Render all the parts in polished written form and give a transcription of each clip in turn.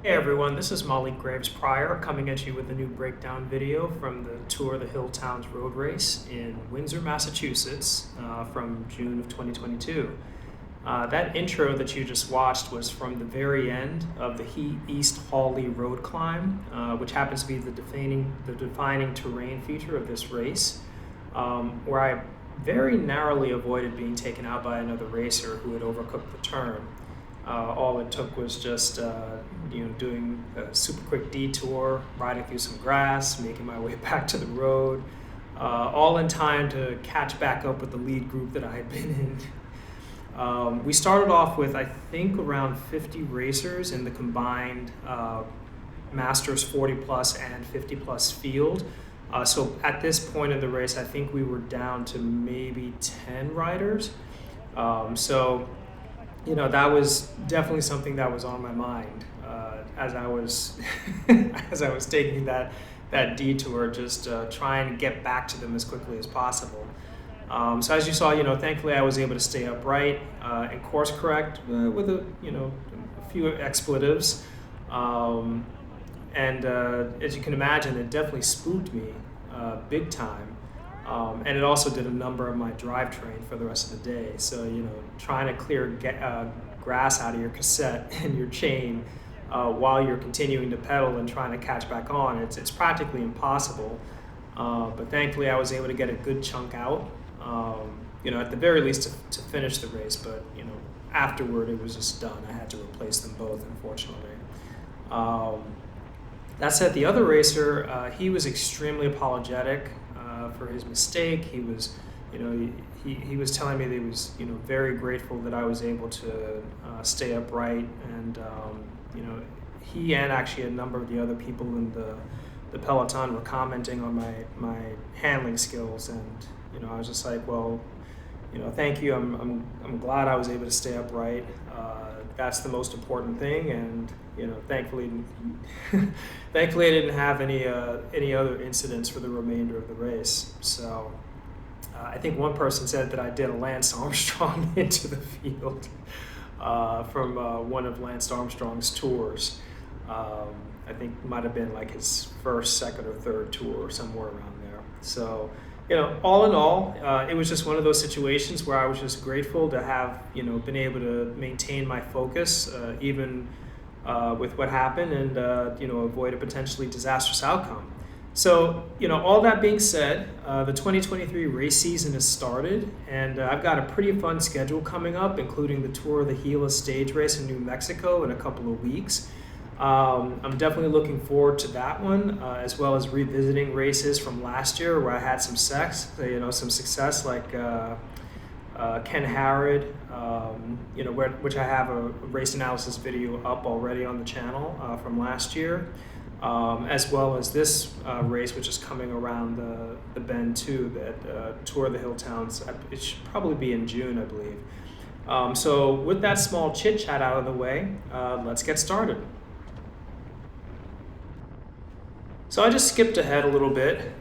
Hey everyone, this is Molly Graves Pryor coming at you with a new breakdown video from the Tour of the Hilltowns road race in Windsor, Massachusetts from June of 2022. That intro that you just watched was from the very end of the East Hawley road climb, which happens to be the defining terrain feature of this race, where I very narrowly avoided being taken out by another racer who had overcooked the turn. All it took was just doing a super quick detour, riding through some grass, making my way back to the road, all in time to catch back up with the lead group that I had been in. We started off with, I think, around 50 racers in the combined Masters 40 plus and 50 plus field. So at this point in the race, I think we were down to maybe 10 riders. That was definitely something that was on my mind as I was as I was taking that detour, just trying to get back to them as quickly as possible. So as you saw, thankfully I was able to stay upright and course correct with a few expletives, and as you can imagine, it definitely spooked me big time. And it also did a number of my drivetrain for the rest of the day. So, trying to clear grass out of your cassette and your chain while you're continuing to pedal and trying to catch back on, it's practically impossible. But thankfully I was able to get a good chunk out, at the very least to finish the race. But, afterward it was just done. I had to replace them both, unfortunately. That said, the other racer, he was extremely apologetic for his mistake. He was, he was telling me that he was, very grateful that I was able to stay upright, and he and actually a number of the other people in the peloton were commenting on my handling skills, and I was just like, well, thank you. I'm glad I was able to stay upright. That's the most important thing, and thankfully I didn't have any other incidents for the remainder of the race. So I think one person said that I did a Lance Armstrong into the field from one of Lance Armstrong's tours. I think it might have been like his first, second, or third tour, or somewhere around there. So all in all, it was just one of those situations where I was just grateful to have, been able to maintain my focus, even with what happened, and, avoid a potentially disastrous outcome. So, all that being said, the 2023 race season has started, and I've got a pretty fun schedule coming up, including the Tour of the Gila stage race in New Mexico in a couple of weeks. I'm definitely looking forward to that one, as well as revisiting races from last year where I had some success, like Ken Harrod, which I have a race analysis video up already on the channel from last year, as well as this race, which is coming around the bend too, that Tour of the Hilltowns. It should probably be in June, I believe. So with that small chit chat out of the way, let's get started. So I just skipped ahead a little bit.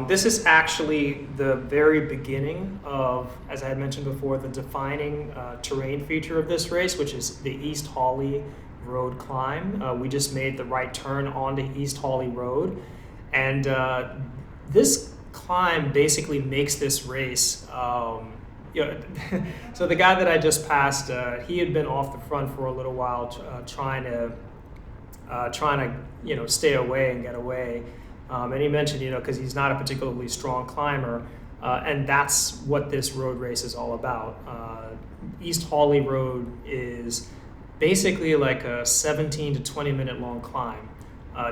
This is actually the very beginning of, as I had mentioned before, the defining terrain feature of this race, which is the East Hawley road climb. We just made the right turn onto East Hawley Road, and this climb basically makes this race. So the guy that I just passed, he had been off the front for a little while, trying to stay away and get away, and he mentioned because he's not a particularly strong climber, and that's what this road race is all about. East Hawley Road is basically like a 17 to 20 minute long climb,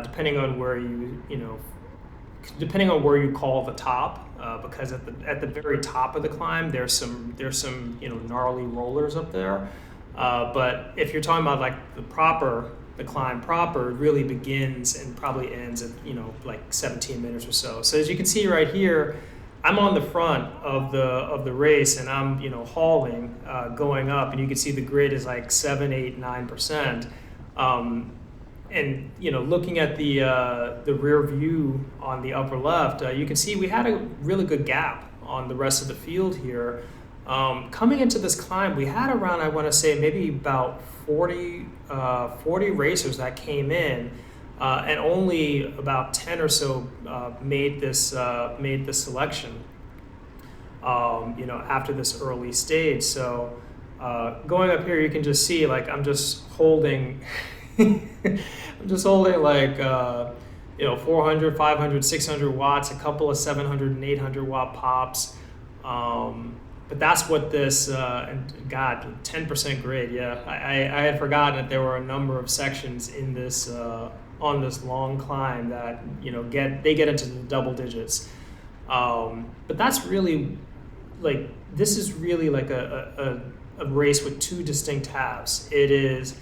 depending on where you call the top, because at the very top of the climb there's some gnarly rollers up there, but if you're talking about like the climb proper really begins and probably ends at like 17 minutes or so. So as you can see right here, I'm on the front of the race, and I'm hauling, going up, and you can see the grid is like 7, 8, 9%. And looking at the rear view on the upper left, you can see we had a really good gap on the rest of the field here. Coming into this climb, we had around, I want to say, maybe about 40 racers that came in, and only about 10 or so made this selection. After this early stage. So going up here, you can just see, like, I'm just holding, like 400, 500, 600 watts, a couple of 700 and 800 watt pops. But that's what this, and God, 10% grade. Yeah, I had forgotten that there were a number of sections in this on this long climb that they get into the double digits. But that's really, like, this is really like a race with two distinct halves. It is,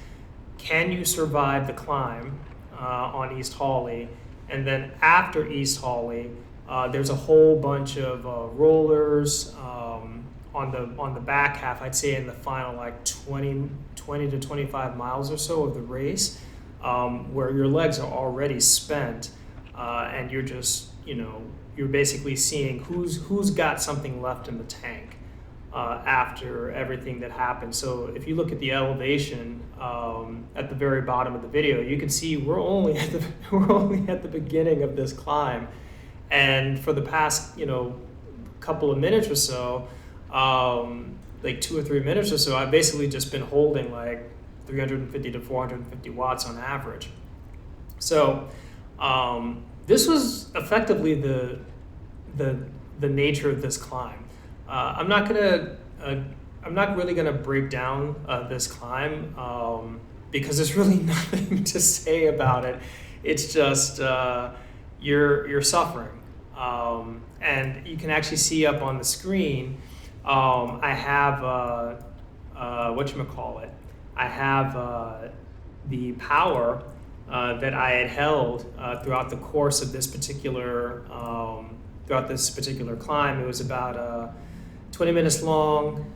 can you survive the climb on East Hawley? And then after East Hawley, there's a whole bunch of rollers on the back half. I'd say in the final like 20 to 25 miles or so of the race, where your legs are already spent, and you're just you're basically seeing who's got something left in the tank after everything that happened. So if you look at the elevation at the very bottom of the video, you can see we're only at the beginning of this climb, and for the past couple of minutes or so, like 2 or 3 minutes or so, I've basically just been holding like 350 to 450 watts on average. So this was effectively the nature of this climb. I'm not really gonna break down this climb because there's really nothing to say about it. It's just you're suffering, and you can actually see up on the screen. I have whatchamacallit. I have the power that I had held throughout the course of this particular climb. It was about 20 minutes long,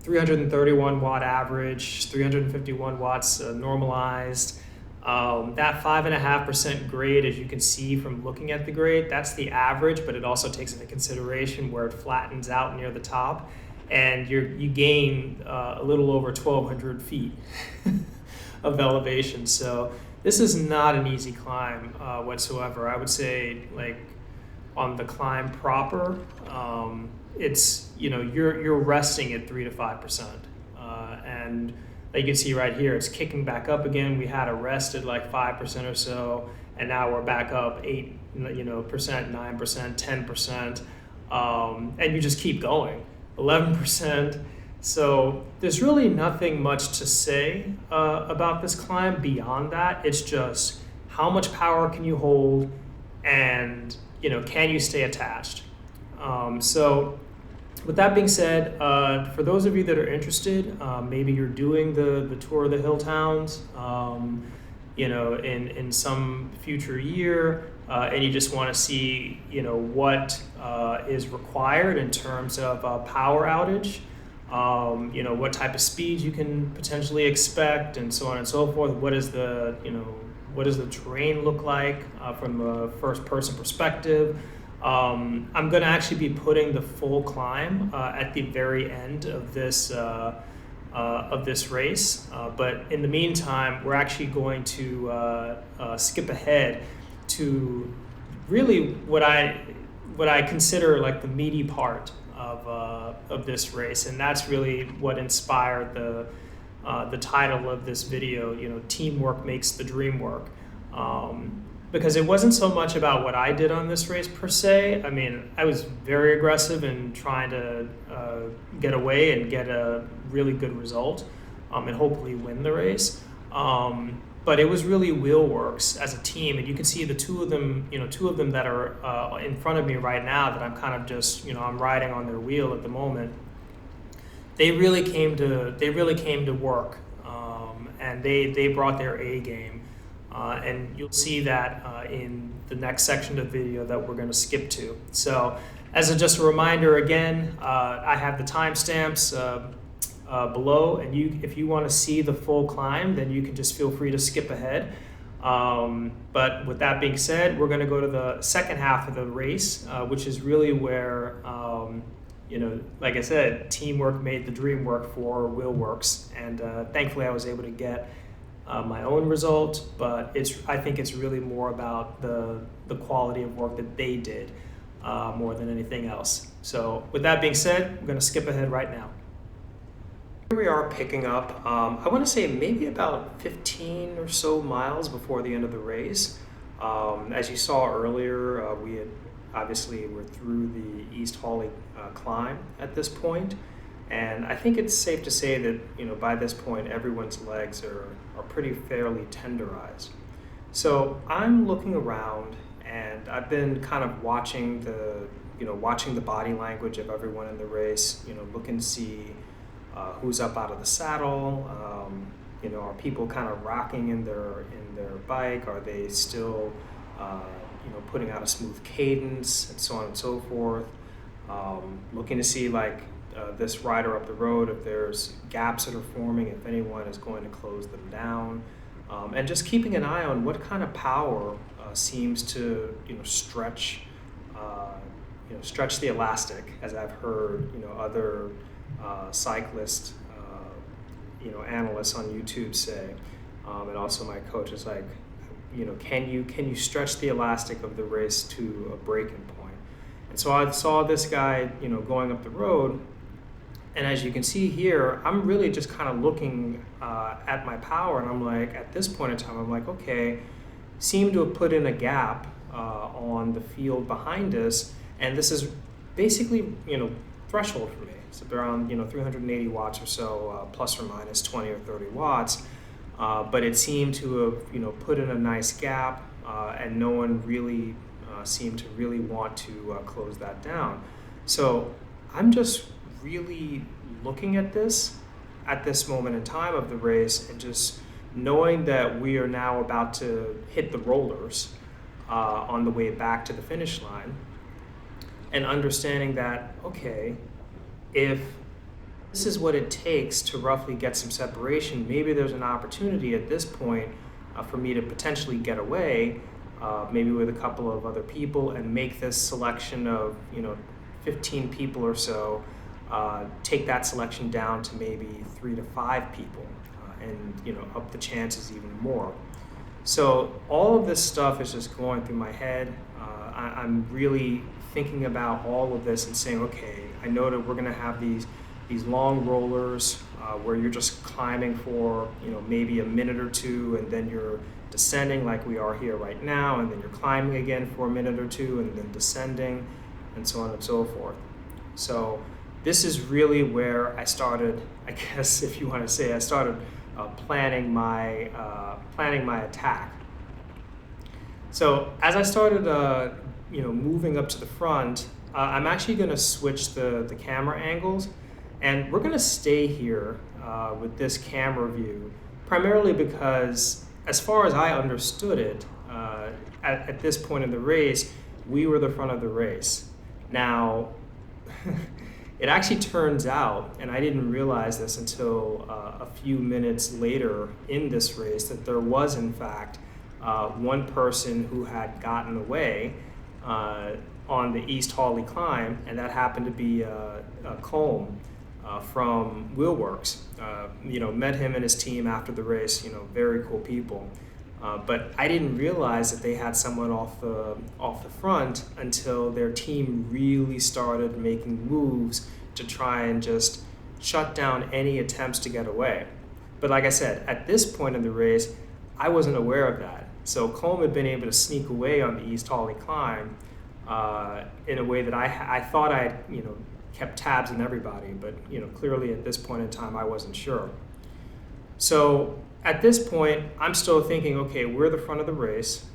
331 watt average, 351 watts normalized. That 5.5% grade, as you can see from looking at the grade, that's the average, but it also takes into consideration where it flattens out near the top, and you gain a little over 1,200 feet of elevation. So this is not an easy climb whatsoever. I would say, like, on the climb proper, it's you're resting at 3 to 5%, and you can see right here, it's kicking back up again. We had a rest at like 5% or so, and now we're back up 8%, 9%, 10%, and you just keep going, 11%. So there's really nothing much to say about this climb beyond that. It's just how much power can you hold, and can you stay attached? So with that being said, for those of you that are interested, maybe you're doing the tour of the Hilltowns, in some future year, and you just want to see, what is required in terms of power outage, what type of speed you can potentially expect, and so on and so forth. What does the terrain look like from a first-person perspective? I'm going to actually be putting the full climb at the very end of this race, but in the meantime, we're actually going to skip ahead to really what I consider like the meaty part of this race, and that's really what inspired the title of this video. Teamwork makes the dream work. Because it wasn't so much about what I did on this race per se. I mean, I was very aggressive in trying to get away and get a really good result, and hopefully win the race. But it was really Wheelworks as a team, and you can see the two of them that are in front of me right now that I'm kind of just, I'm riding on their wheel at the moment. They really came to work, and they brought their A game. And you'll see that in the next section of the video that we're going to skip to. So as just a reminder again, I have the timestamps below, and if you want to see the full climb, then you can just feel free to skip ahead. But with that being said, we're going to go to the second half of the race, which is really where like I said, teamwork made the dream work for Wheelworks, and thankfully I was able to get my own result. But I think it's really more about the quality of work that they did more than anything else. So with that being said, I'm going to skip ahead right now. Here we are picking up, I want to say maybe about 15 or so miles before the end of the race. As you saw earlier, we're through the East Hawley Climb at this point, and I think it's safe to say that by this point everyone's legs are pretty fairly tenderized. So I'm looking around, and I've been kind of watching the body language of everyone in the race. Looking to see who's up out of the saddle. Are people kind of rocking in their bike? Are they still putting out a smooth cadence, and so on and so forth. Looking to see this rider up the road, if there's gaps that are forming, if anyone is going to close them down, and just keeping an eye on what kind of power seems to stretch the elastic, as I've heard other cyclist analysts on YouTube say, and also my coach is like, can you stretch the elastic of the race to a breaking point? And so I saw this guy, going up the road, and as you can see here, I'm really just kind of looking at my power, and I'm like, at this point in time, I'm like, okay, seem to have put in a gap on the field behind us, and this is basically, threshold for me. So around 380 watts or so, plus or minus 20 or 30 watts. But it seemed to have put in a nice gap, and no one really seemed to really want to close that down. So I'm just really looking at this moment in time of the race, and just knowing that we are now about to hit the rollers on the way back to the finish line, and understanding that, okay, if this is what it takes to roughly get some separation, maybe there's an opportunity at this point for me to potentially get away, maybe with a couple of other people, and make this selection of 15 people or so, take that selection down to maybe 3 to 5 people, and up the chances even more. So all of this stuff is just going through my head. I'm really thinking about all of this and saying, okay, I know that we're going to have these long rollers where you're just climbing for maybe a minute or two, and then you're descending like we are here right now, and then you're climbing again for a minute or two, and then descending, and so on and so forth. So this is really where I started, I guess, if you want to say, I started planning my attack. So as I started moving up to the front, I'm actually going to switch the camera angles, and we're going to stay here with this camera view, primarily because, as far as I understood it, at this point in the race, we were the front of the race. Now, it actually turns out, and I didn't realize this until a few minutes later in this race, that there was, in fact, one person who had gotten away on the East Hawley Climb, and that happened to be Colm from Wheelworks. Met him and his team after the race. Very cool people. But I didn't realize that they had someone off the front until their team really started making moves to try and just shut down any attempts to get away. But like I said, at this point in the race, I wasn't aware of that. So Colm had been able to sneak away on the East Hawley Climb in a way that I thought I had, kept tabs on everybody, but clearly at this point in time I wasn't sure. So at this point, I'm still thinking, okay, we're the front of the race,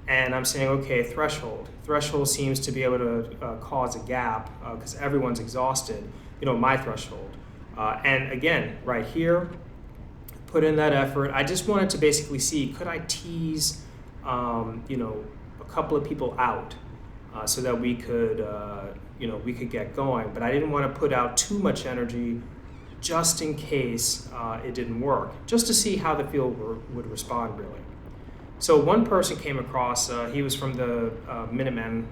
and I'm saying, okay, threshold. Threshold seems to be able to cause a gap because everyone's exhausted, my threshold. And again, right here, put in that effort. I just wanted to basically see, could I tease, a couple of people out so that we could get going. But I didn't want to put out too much energy just in case it didn't work, just to see how the field would respond, really. So one person came across, he was from the Minuteman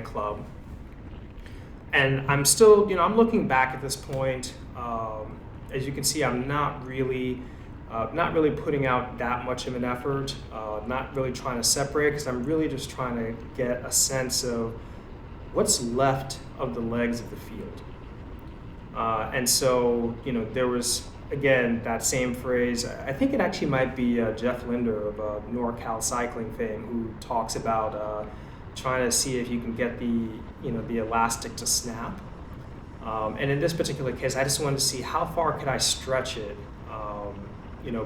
Club. And I'm still, I'm looking back at this point. As you can see, I'm not really putting out that much of an effort, not really trying to separate, because I'm really just trying to get a sense of what's left of the legs of the field. And so, there was, again, that same phrase. I think it actually might be Jeff Linder of NorCal cycling fame, who talks about trying to see if you can get the elastic to snap. And in this particular case, I just wanted to see how far could I stretch it,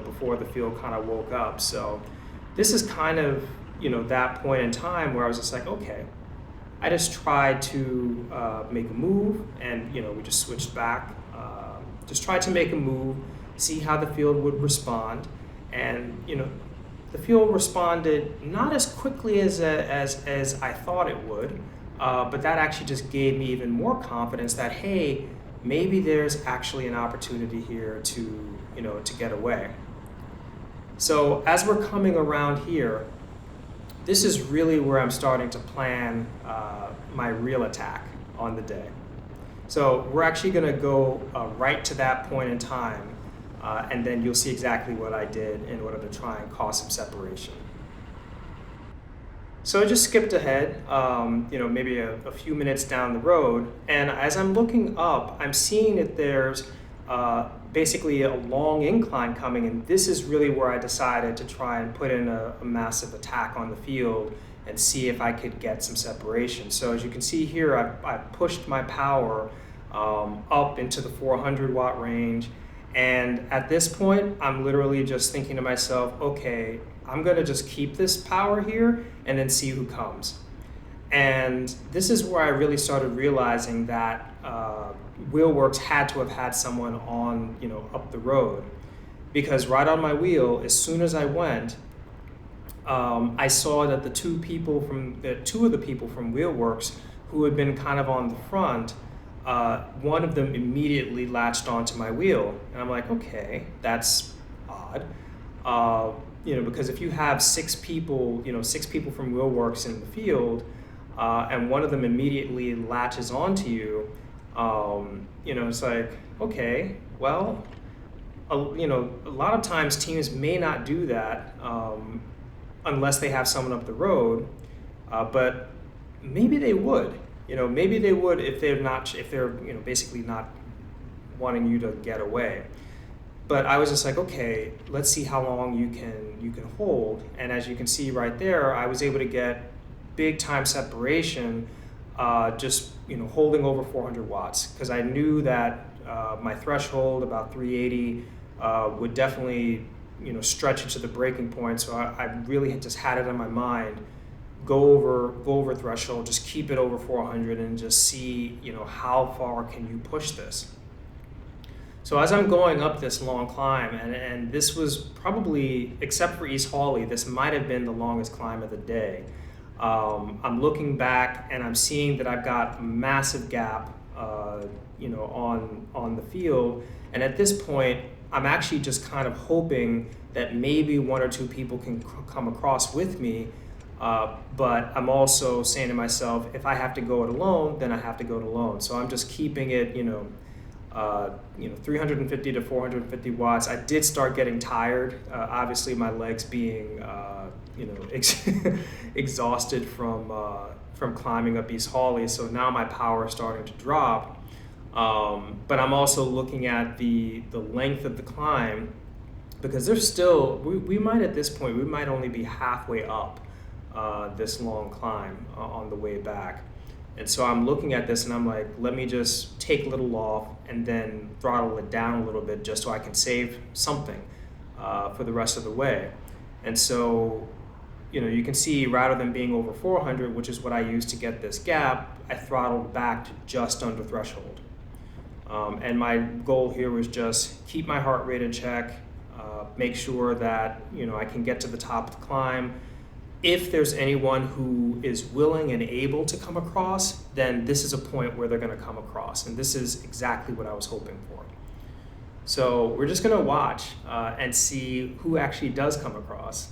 before the field kind of woke up. So this is kind of, that point in time where I was just like, okay, I just tried to make a move, and, we just switched back, just tried to make a move, see how the field would respond. And, the field responded not as quickly as I thought it would, but that actually just gave me even more confidence that, hey, maybe there's actually an opportunity here to get away. So as we're coming around here, this is really where I'm starting to plan my real attack on the day. So we're actually going to go right to that point in time, and then you'll see exactly what I did in order to try and cause some separation. So I just skipped ahead, maybe a few minutes down the road, and as I'm looking up, I'm seeing that there's basically a long incline coming, and this is really where I decided to try and put in a massive attack on the field and see if I could get some separation. So as you can see here, I pushed my power up into the 400 watt range, and at this point, I'm literally just thinking to myself, okay, I'm gonna just keep this power here and then see who comes. And this is where I really started realizing that Wheelworks had to have had someone on, up the road, because right on my wheel, as soon as I went, I saw that two of the people from Wheelworks who had been kind of on the front, one of them immediately latched onto my wheel, and I'm like, okay, that's odd. Because if you have six people from Wheelworks in the field, and one of them immediately latches onto you, it's like, okay, well, a lot of times teams may not do that unless they have someone up the road, but maybe they would. Maybe they would if they're basically not wanting you to get away. But I was just like, okay, let's see how long you can hold. And as you can see right there, I was able to get big time separation, just holding over 400 watts, because I knew that my threshold, about 380, would definitely stretch into the breaking point. So I really just had it in my mind, go over threshold, just keep it over 400, and just see how far can you push this. So as I'm going up this long climb, and this was probably, except for East Hawley, this might have been the longest climb of the day. I'm looking back and I'm seeing that I've got a massive gap, on the field. And at this point, I'm actually just kind of hoping that maybe one or two people can come across with me. But I'm also saying to myself, if I have to go it alone, then I have to go it alone. So I'm just keeping it, 350 to 450 watts. I did start getting tired. Obviously, my legs being, exhausted from climbing up East Hawley. So now my power is starting to drop. But I'm also looking at the length of the climb, because there's still, we might at this point, we might only be halfway up this long climb on the way back. And so I'm looking at this and I'm like, let me just take a little off and then throttle it down a little bit just so I can save something for the rest of the way. And so, you can see, rather than being over 400, which is what I used to get this gap, I throttled back to just under threshold. And my goal here was just keep my heart rate in check, make sure that, I can get to the top of the climb. If there's anyone who is willing and able to come across, then this is a point where they're going to come across. And this is exactly what I was hoping for. So we're just going to watch and see who actually does come across,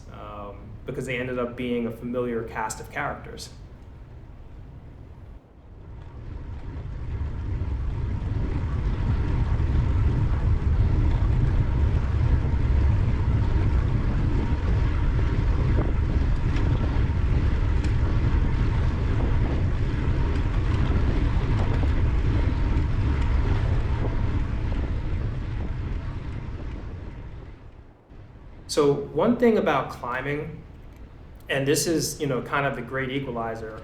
because they ended up being a familiar cast of characters. So one thing about climbing, and this is, kind of the great equalizer.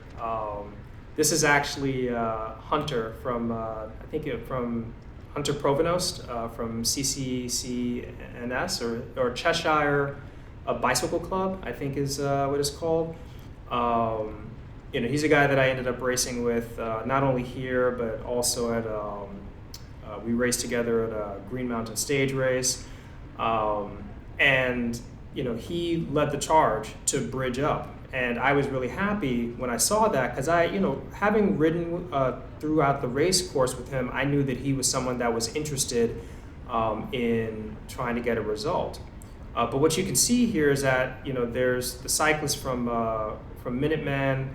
This is actually Hunter from, from Hunter Provonost from CCCNS or Cheshire Bicycle Club, I think is what it's called. He's a guy that I ended up racing with not only here, but also at, we raced together at a Green Mountain stage race. And he led the charge to bridge up. And I was really happy when I saw that because having ridden throughout the race course with him, I knew that he was someone that was interested in trying to get a result. But what you can see here is that, there's the cyclist from Minuteman.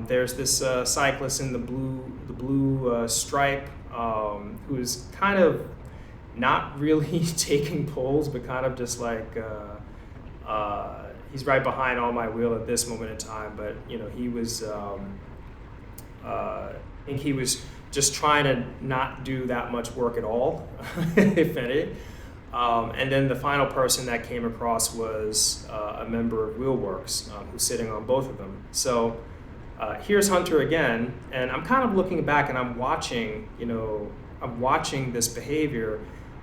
There's this cyclist in the blue stripe who's kind of not really taking pulls, but kind of just like he's right behind on my wheel at this moment in time. But he was I think he was just trying to not do that much work at all, if any. And then the final person that came across was a member of Wheelworks who's sitting on both of them. So here's Hunter again, and I'm kind of looking back and I'm watching this behavior,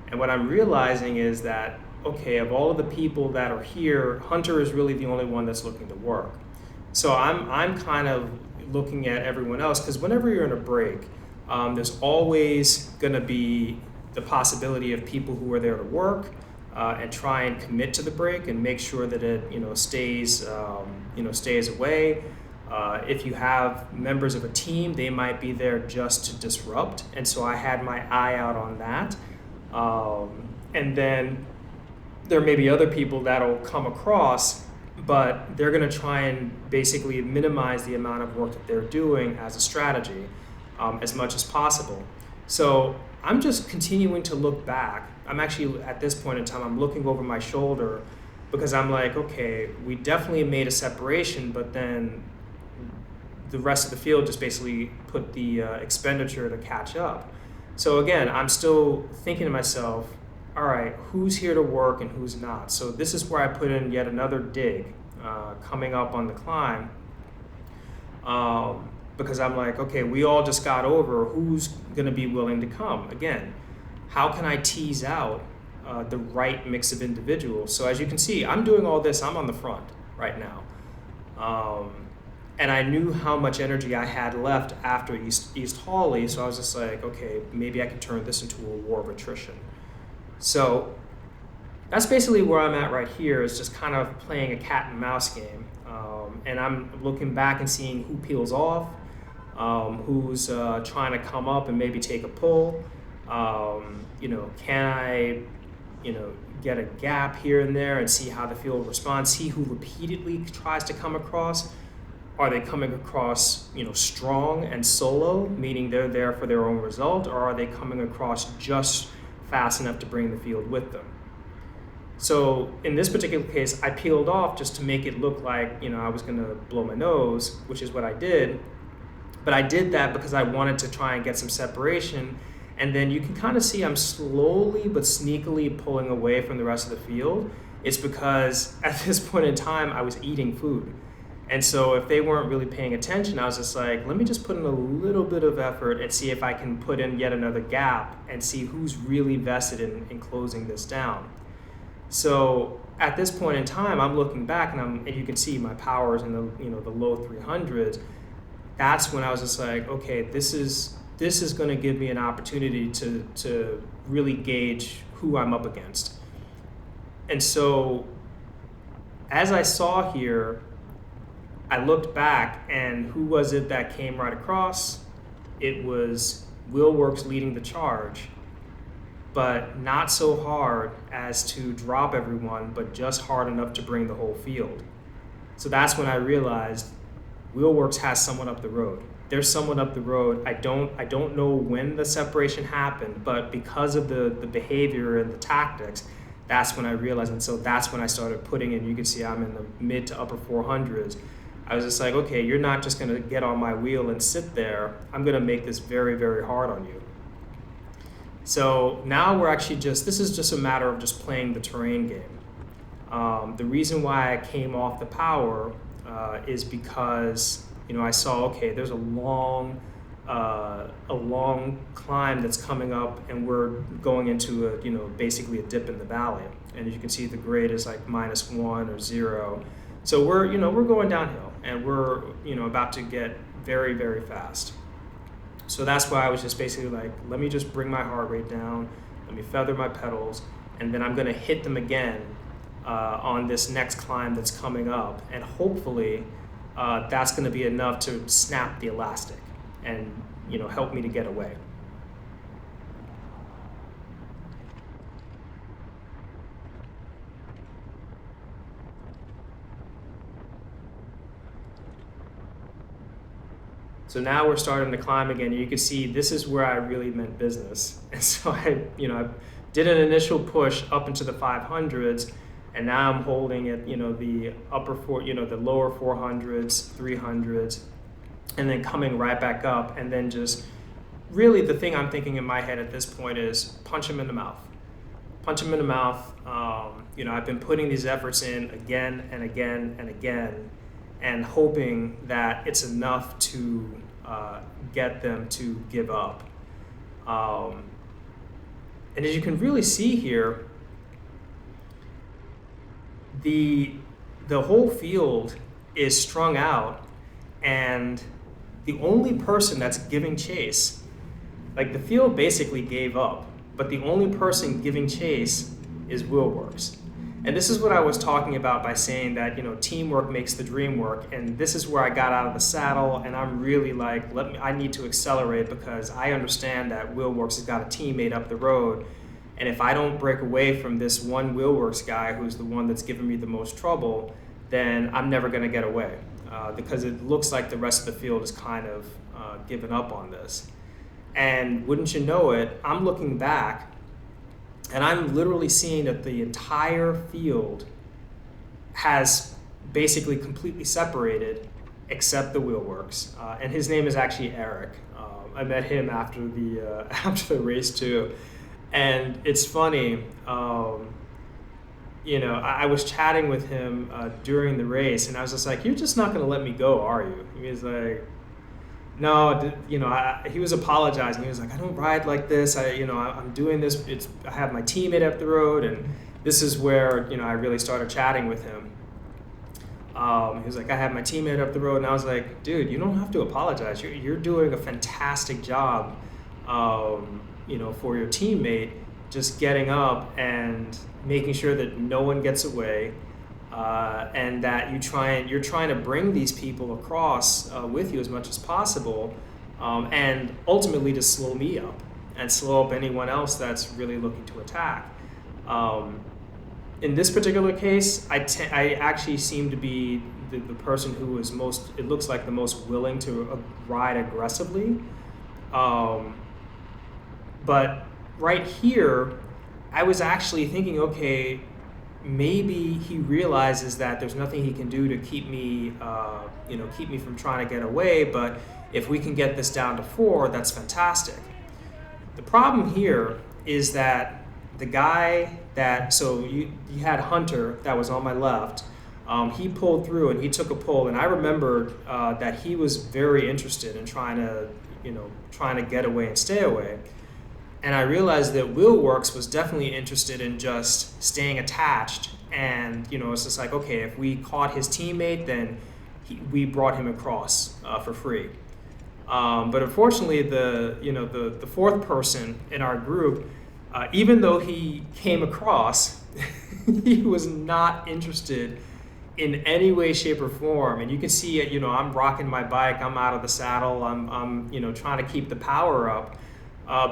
and what I'm realizing is that, okay, of all of the people that are here, Hunter is really the only one that's looking to work. So I'm kind of looking at everyone else, because whenever you're in a break, there's always going to be the possibility of people who are there to work and try and commit to the break and make sure that it stays away. If you have members of a team, they might be there just to disrupt, and so I had my eye out on that. And then there may be other people that'll come across, but they're going to try and basically minimize the amount of work that they're doing as a strategy as much as possible. So I'm just continuing to look back. I'm actually, at this point in time, I'm looking over my shoulder because I'm like, okay, we definitely made a separation, but then the rest of the field just basically put the expenditure to catch up. So again, I'm still thinking to myself, all right, who's here to work and who's not? So this is where I put in yet another dig coming up on the climb, because I'm like, okay, we all just got over, who's gonna be willing to come? Again, how can I tease out the right mix of individuals? So as you can see, I'm doing all this, I'm on the front right now. And I knew how much energy I had left after East Hawley, so I was just like, okay, maybe I can turn this into a war of attrition. So that's basically where I'm at right here, is just kind of playing a cat and mouse game. And I'm looking back and seeing who peels off, who's trying to come up and maybe take a pull. Can I, get a gap here and there and see how the field responds, see who repeatedly tries to come across. Are they coming across, strong and solo, meaning they're there for their own result, or are they coming across just fast enough to bring the field with them? So in this particular case, I peeled off just to make it look like, I was going to blow my nose, which is what I did. But I did that because I wanted to try and get some separation. And then you can kind of see I'm slowly but sneakily pulling away from the rest of the field. It's because at this point in time, I was eating food. And so if they weren't really paying attention, I was just like, let me just put in a little bit of effort and see if I can put in yet another gap and see who's really vested in closing this down. So at this point in time, I'm looking back and you can see my powers in the low 300s. That's when I was just like, okay, this is going to give me an opportunity to really gauge who I'm up against. And so as I saw here, I looked back, and who was it that came right across? It was Wheelworks leading the charge, but not so hard as to drop everyone, but just hard enough to bring the whole field. So that's when I realized Wheelworks has someone up the road. There's someone up the road. I don't know when the separation happened, but because of the behavior and the tactics, that's when I realized. And so that's when I started putting in, you can see I'm in the mid to upper 400s. I was just like, okay, you're not just going to get on my wheel and sit there. I'm going to make this very, very hard on you. So now we're actually this is just a matter of just playing the terrain game. The reason why I came off the power is because, I saw, okay, there's a long climb that's coming up, and we're going into basically a dip in the valley. And as you can see, the grade is like -1 or 0. So we're going downhill, and we're, about to get very, very fast. So that's why I was just basically like, let me just bring my heart rate down, let me feather my pedals, and then I'm gonna hit them again on this next climb that's coming up. And hopefully that's gonna be enough to snap the elastic and, help me to get away. So now we're starting to climb again. You can see this is where I really meant business. And so I did an initial push up into the 500s, and now I'm holding it, the the lower 400s, 300s, and then coming right back up. And then just really the thing I'm thinking in my head at this point is punch him in the mouth. Punch him in the mouth. I've been putting these efforts in again and again and again, and hoping that it's enough to get them to give up. And as you can really see here, the whole field is strung out, and the only person that's giving chase, like the field basically gave up, but the only person giving chase is Wheelworks. And this is what I was talking about by saying that, teamwork makes the dream work. And this is where I got out of the saddle, and I'm really like, I need to accelerate, because I understand that Wheelworks has got a teammate up the road. And if I don't break away from this one Wheelworks guy, who's the one that's giving me the most trouble, then I'm never gonna get away. Because it looks like the rest of the field is kind of given up on this. And wouldn't you know it, I'm looking back, and I'm literally seeing that the entire field has basically completely separated, except the Wheelworks. And his name is actually Erik. I met him after the race too. And it's funny, I was chatting with him during the race, and I was just like, "You're just not gonna let me go, are you?" He was like, "No," he was apologizing. He was like, "I don't ride like this. I'm doing this. I have my teammate up the road," and this is where I really started chatting with him. He was like, "I have my teammate up the road," and I was like, "Dude, you don't have to apologize. You're doing a fantastic job, for your teammate, just getting up and making sure that no one gets away." And that you're trying to bring these people across with you as much as possible, and ultimately to slow me up and slow up anyone else that's really looking to attack. In this particular case, I actually seem to be the person who was it looks like the most willing to ride aggressively. But right here, I was actually thinking, okay, maybe he realizes that there's nothing he can do to keep me from trying to get away, but if we can get this down to 4, that's fantastic. The problem here is that the guy so you had Hunter that was on my left, he pulled through and he took a pull, and I remembered that he was very interested in trying to get away and stay away. And I realized that Wheelworks was definitely interested in just staying attached. And, it's just like, okay, if we caught his teammate, then we brought him across for free. But unfortunately, the fourth person in our group, even though he came across, he was not interested in any way, shape, or form. And you can see it, I'm rocking my bike, I'm out of the saddle, I'm trying to keep the power up.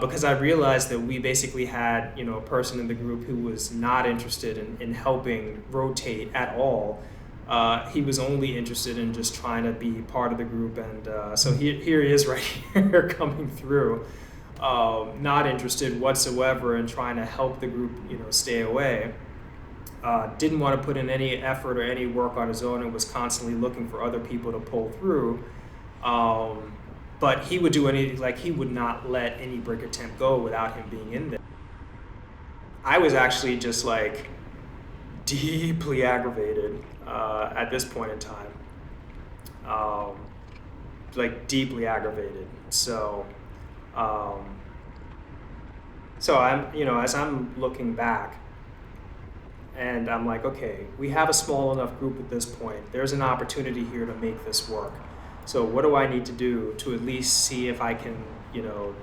Because I realized that we basically had, a person in the group who was not interested in helping rotate at all. He was only interested in just trying to be part of the group, and so here he is right here coming through, not interested whatsoever in trying to help the group, stay away. Didn't want to put in any effort or any work on his own, and was constantly looking for other people to pull through. But he would do he would not let any break attempt go without him being in there. I was actually just like deeply aggravated at this point in time. Like deeply aggravated. So I'm, as I'm looking back, and I'm like, okay, we have a small enough group at this point. There's an opportunity here to make this work. So what do I need to do to at least see if I can,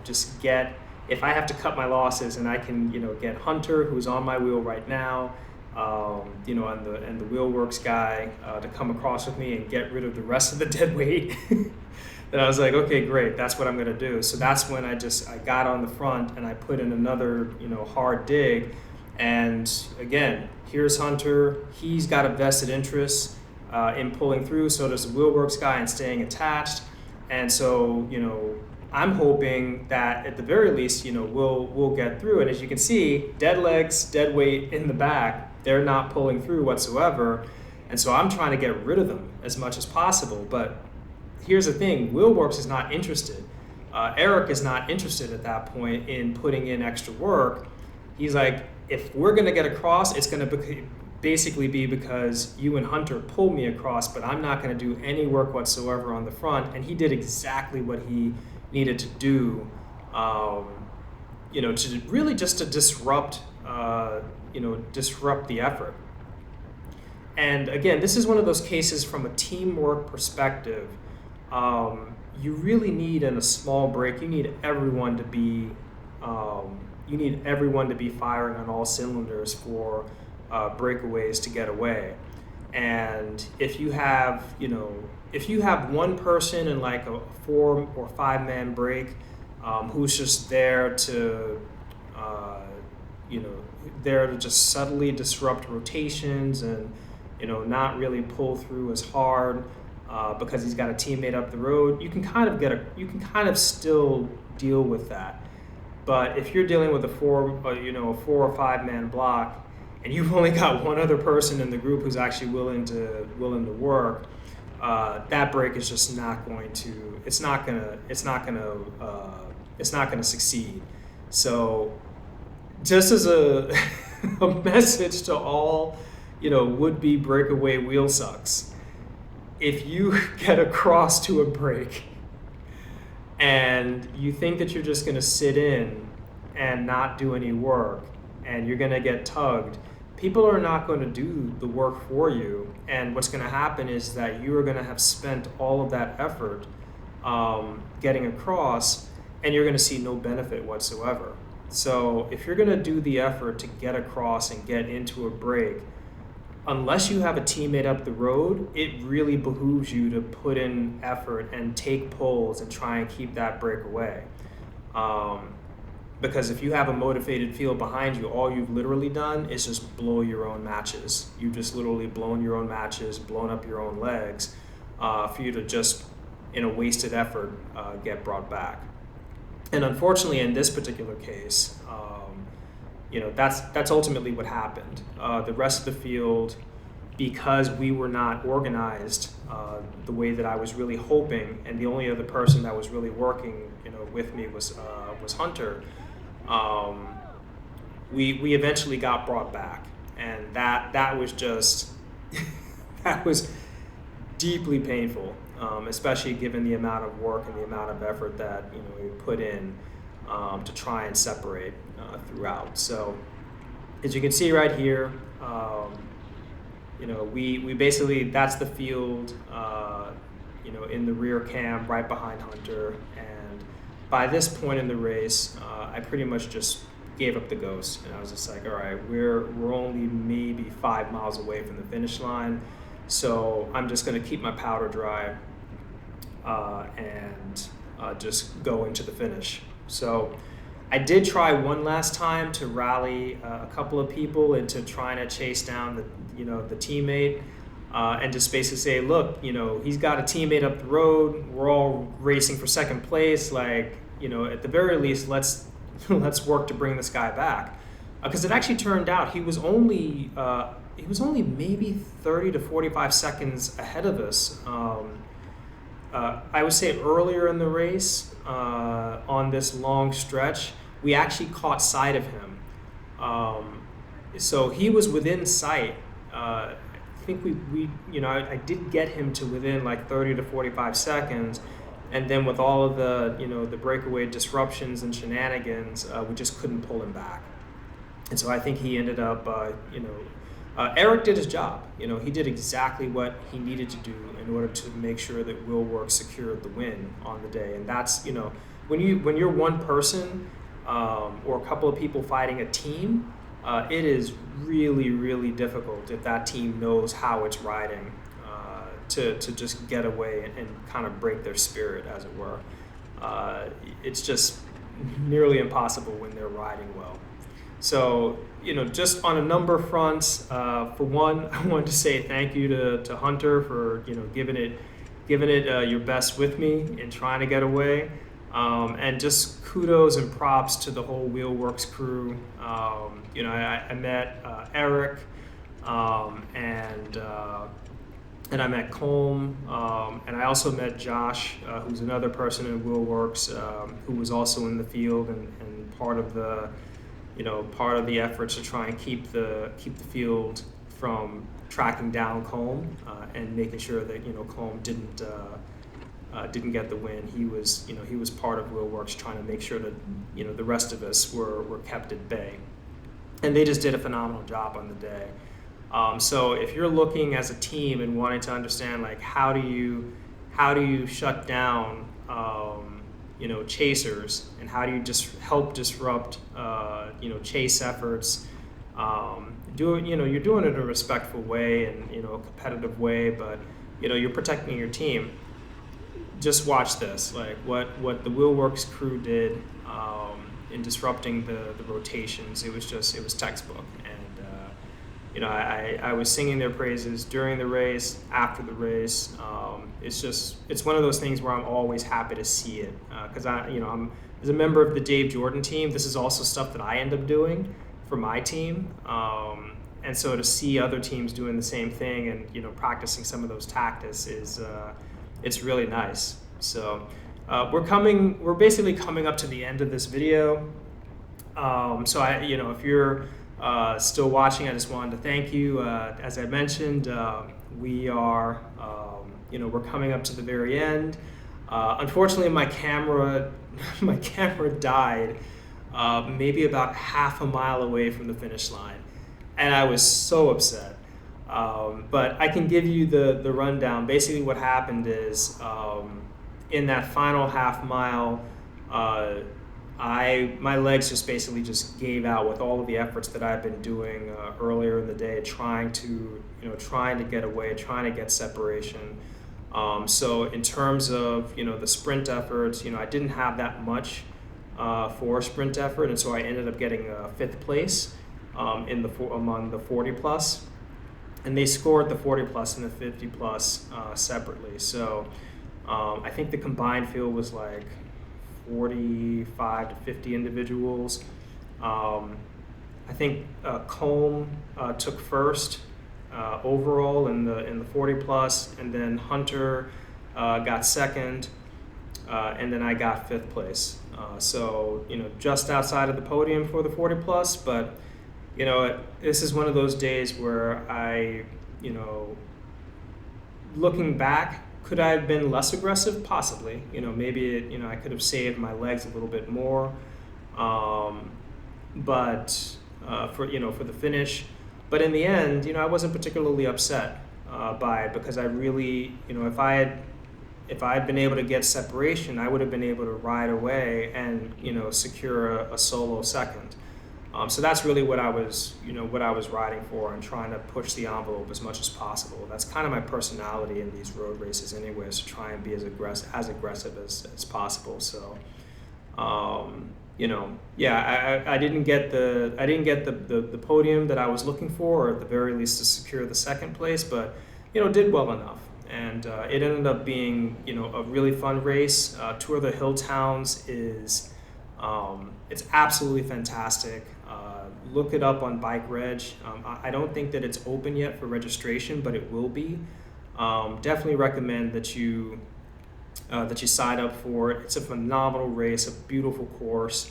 just get, if I have to cut my losses and I can, get Hunter, who's on my wheel right now, and the Wheelworks guy to come across with me and get rid of the rest of the dead weight. Then I was like, okay, great, that's what I'm gonna do. So that's when I got on the front and I put in another, hard dig. And again, here's Hunter. He's got a vested interest in pulling through. So does the Wheelworks guy and staying attached. And so, I'm hoping that at the very least, we'll get through. And as you can see, dead legs, dead weight in the back, they're not pulling through whatsoever. And so I'm trying to get rid of them as much as possible. But here's the thing, Wheelworks is not interested. Erik is not interested at that point in putting in extra work. He's like, if we're gonna get across, it's gonna basically be because you and Hunter pulled me across, but I'm not gonna do any work whatsoever on the front. And he did exactly what he needed to do, to really just to disrupt, disrupt the effort. And again, this is one of those cases from a teamwork perspective. You really need in a small break, you need everyone to be firing on all cylinders for breakaways to get away. And if you have one person in like a 4 or 5 man break who's just there to just subtly disrupt rotations and not really pull through as hard because he's got a teammate up the road, you can kind of still deal with that. But if you're dealing with a 4 or 5 man block and you've only got one other person in the group who's actually willing to work, that break is just not going to succeed. So just as a message to all would-be breakaway wheel sucks, if you get across to a break and you think that you're just going to sit in and not do any work and you're going to get tugged, people are not going to do the work for you. And what's going to happen is that you are going to have spent all of that effort getting across, and you're going to see no benefit whatsoever. So if you're going to do the effort to get across and get into a break, unless you have a teammate up the road, it really behooves you to put in effort and take pulls and try and keep that break away. Because if you have a motivated field behind you, all you've literally done is just blow your own matches. You've just literally blown your own matches, blown up your own legs for you to just, in a wasted effort, get brought back. And unfortunately, in this particular case, that's ultimately what happened. The rest of the field, because we were not organized the way that I was really hoping, and the only other person that was really working, with me was Hunter. We eventually got brought back, and that was just that was deeply painful, especially given the amount of work and the amount of effort that we put in to try and separate throughout. So as you can see right here, we basically, that's the field in the rear cam right behind Hunter. And by this point in the race, I pretty much just gave up the ghost, and I was just like, all right, we're only maybe 5 miles away from the finish line, so I'm just going to keep my powder dry and just go into the finish. So I did try one last time to rally a couple of people into trying to chase down the teammate and just basically say, look, he's got a teammate up the road, we're all racing for second place, like, at the very least, let's work to bring this guy back. Because it actually turned out he was only maybe 30 to 45 seconds ahead of us. I would say earlier in the race, on this long stretch, we actually caught sight of him. So he was within sight I think we I did get him to within like 30 to 45 seconds, and then with all of the the breakaway disruptions and shenanigans, we just couldn't pull him back. And so I think he ended up, Erik did his job. He did exactly what he needed to do in order to make sure that Wheelworks secured the win on the day. And that's, when you're one person or a couple of people fighting a team, it is really, really difficult if that team knows how it's riding to just get away and kind of break their spirit, as it were. It's just nearly impossible when they're riding well. So, just on a number of fronts, for one, I wanted to say thank you to Hunter for, giving it your best with me in trying to get away. And just kudos and props to the whole Wheelworks crew. I met Erik, and I met Colm, and I also met Josh, who's another person in Wheelworks, who was also in the field and part of the efforts to try and keep the field from tracking down Colm and making sure that Colm didn't get the win. He was part of Wheelworks trying to make sure that the rest of us were kept at bay, and they just did a phenomenal job on the day. So if you're looking as a team and wanting to understand like how do you shut down chasers, and how do you just help disrupt chase efforts, you're doing it in a respectful way and a competitive way, but you're protecting your team. Just watch this, like what the Wheelworks crew did in disrupting the rotations. It was textbook, and I was singing their praises during the race, after the race. It's one of those things where I'm always happy to see it, because I'm as a member of the Dave Jordan team. This is also stuff that I end up doing for my team, and so to see other teams doing the same thing and practicing some of those tactics is it's really nice. So we're basically coming up to the end of this video. So if you're still watching, I just wanted to thank you. As I mentioned, we are we're coming up to the very end. Unfortunately, my camera died maybe about half a mile away from the finish line, and I was so upset. But I can give you the rundown. Basically what happened is in that final half mile, my legs just gave out with all of the efforts that I've been doing earlier in the day, trying to get away, trying to get separation. So in terms of the sprint efforts, I didn't have that much for a sprint effort, and so I ended up getting 5th place among the 40 plus. And they scored the 40 plus and the 50 plus separately. So I think the combined field was like 45 to 50 individuals. I think Colm took first overall in the 40 plus, and then Hunter got second, and then I got 5th place. So just outside of the podium for the 40 plus, but this is one of those days where I, looking back, could I have been less aggressive? Possibly. Maybe I could have saved my legs a little bit more. But for the finish. But in the end, I wasn't particularly upset by it, because I really, if I had been able to get separation, I would have been able to ride away and secure a solo second. So that's really what I was riding for, and trying to push the envelope as much as possible. That's kind of my personality in these road races anyways, to try and be as aggressive as possible. So, I didn't get the podium that I was looking for, or at the very least to secure the 2nd place, but, did well enough. And it ended up being, a really fun race. Tour of the Hilltowns is, it's absolutely fantastic. Look it up on Bike Reg. I don't think that it's open yet for registration, but it will be. Definitely recommend that you sign up for it. It's a phenomenal race, a beautiful course,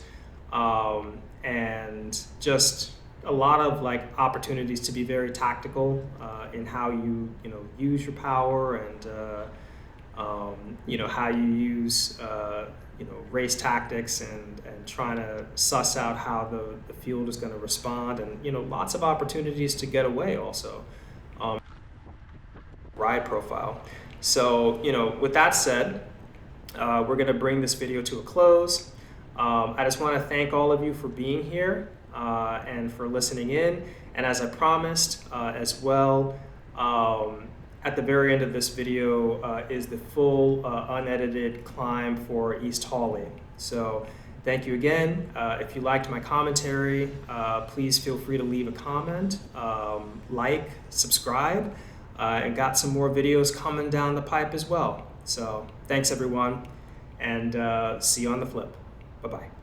and just a lot of like opportunities to be very tactical in how you use your power, and how you use race tactics, and trying to suss out how the field is going to respond, and lots of opportunities to get away also. Ride profile. So with that said, we're going to bring this video to a close. I just want to thank all of you for being here and for listening in. And as I promised as well, at the very end of this video is the full unedited climb for East Hawley. So thank you again. If you liked my commentary, please feel free to leave a comment, like, subscribe, and got some more videos coming down the pipe as well. So thanks everyone, and see you on the flip. Bye-bye.